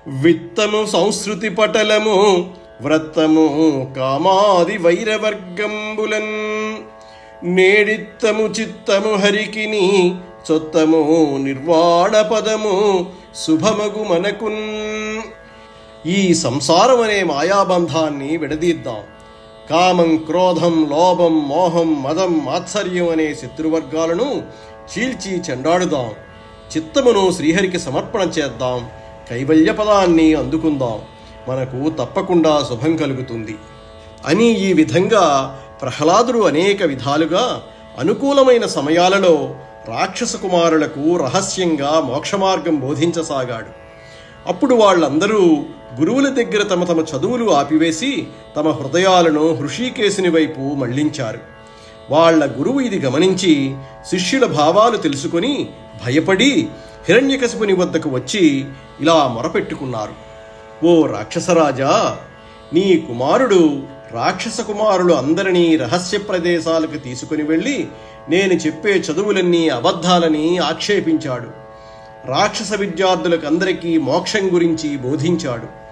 విత్తము సంస్కృతి పటలము వ్రతము కామాది వైరవర్గంబులన్ నేడిత్తము చిత్తము హరికిని చొత్తము నిర్వాణ పదము శుభమగు మనకున్. ఈ సంసారం అనే మాయాబంధాన్ని విడదీద్దాం. కామం, క్రోధం, లోభం, మోహం, మదం, మాత్సర్యం అనే శత్రువర్గాలను చీల్చి చెండాడుదాం. చిత్తమును శ్రీహరికి సమర్పణ చేద్దాం. కైవల్య పదాన్ని అందుకుందాం. మనకు తప్పకుండా శుభం కలుగుతుంది అని ఈ విధంగా ప్రహ్లాదుడు అనేక విధాలుగా అనుకూలమైన సమయాలలో రాక్షస కుమారులకు రహస్యంగా మోక్షమార్గం బోధించసాగాడు. అప్పుడు వాళ్ళందరూ గురువుల దగ్గర తమ తమ చదువులు ఆపివేసి తమ హృదయాలను హృషీకేశుని వైపు మళ్లించారు. వాళ్ల గురువు ఇది గమనించి శిష్యుల భావాలు తెలుసుకుని భయపడి హిరణ్యకశిపుని వద్దకు వచ్చి ఇలా మొరపెట్టుకున్నారు. ఓ రాక్షసరాజా, నీ కుమారుడు రాక్షస కుమారులు అందరినీ రహస్య ప్రదేశాలకు తీసుకుని వెళ్ళి నేను చెప్పే చదువులన్నీ అబద్ధాలని ఆక్షేపించాడు. రాక్షస విద్యార్థులకు అందరికీ మోక్షం గురించి బోధించాడు.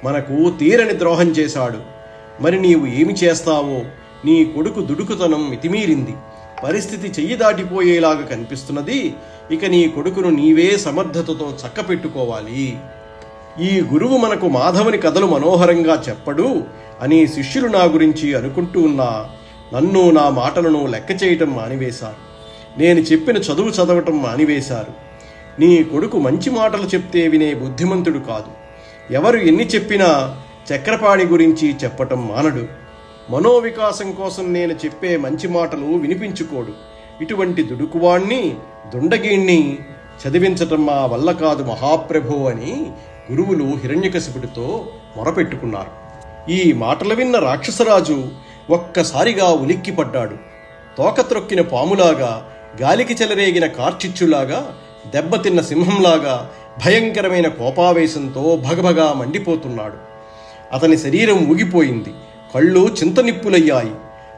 మనకు తీరని ద్రోహం చేశాడు. మరి నీవు ఏమి చేస్తావో? నీ కొడుకు దుడుకుతనం మితిమీరింది. పరిస్థితి చెయ్యి దాటిపోయేలాగా కనిపిస్తున్నది. ఇక నీ కొడుకును నీవే సమర్థతతో చక్కపెట్టుకోవాలి. ఈ గురువు మనకు మాధవుని కథలు మనోహరంగా చెప్పడు అని శిష్యులు నా గురించి అనుకుంటూ ఉన్నా నన్ను, నా మాటలను లెక్క చేయటం మానివేశారు. నేను చెప్పిన చదువు చదవటం మానివేశారు. నీ కొడుకు మంచి మాటలు చెప్తే వినే బుద్ధిమంతుడు కాదు. ఎవరు ఎన్ని చెప్పినా చక్రపాణి గురించి చెప్పటం మానడు. మనోవికాసం కోసం నేను చెప్పే మంచి మాటలు వినిపించుకోడు. ఇటువంటి దుడుకువాణ్ణి, దుండగీణ్ణి చదివించటం మా వల్ల కాదు మహాప్రభో అని గురువులు హిరణ్యకశిపుడితో మొరపెట్టుకున్నారు. ఈ మాటలు విన్న రాక్షసరాజు ఒక్కసారిగా ఉలిక్కిపడ్డాడు. తోకత్రొక్కిన పాములాగా, గాలికి చెలరేగిన కార్చిచ్చులాగా, దెబ్బతిన్న సింహంలాగా భయంకరమైన కోపావేశంతో భగభగా మండిపోతున్నాడు. అతని శరీరం ఊగిపోయింది. కళ్ళు చింతనిప్పులయ్యాయి.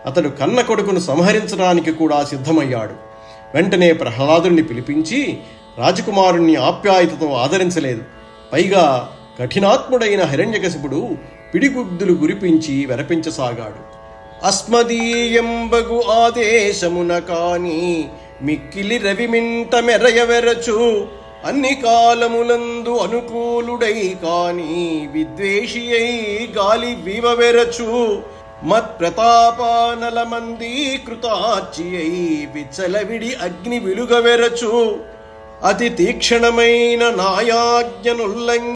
అతడు కన్న కొడుకును సంహరించడానికి కూడా సిద్ధమయ్యాడు. వెంటనే ప్రహ్లాదుని పిలిపించి రాజకుమారుణ్ణి ఆప్యాయతతో ఆదరించలేదు. పైగా కఠినాత్ముడైన హిరణ్యకశిపుడు పిడిగుద్దులు గురిపించి వెరపించసాగాడు. అస్మదీయంబగు ఆదేశమున కాని మిక్కిలి రవిమింట మెరయవెరచు అన్ని కాలములందు అనుకూలుడై కాని విద్వేషియై గాలి వీవవెరచు మత్ప్రతాపానల మందీకృతార్చియై విచ్చలవిడి అగ్ని విలుగవెరచు అతి తీక్షణమైన నాయాజ్ఞనుల్లంఘి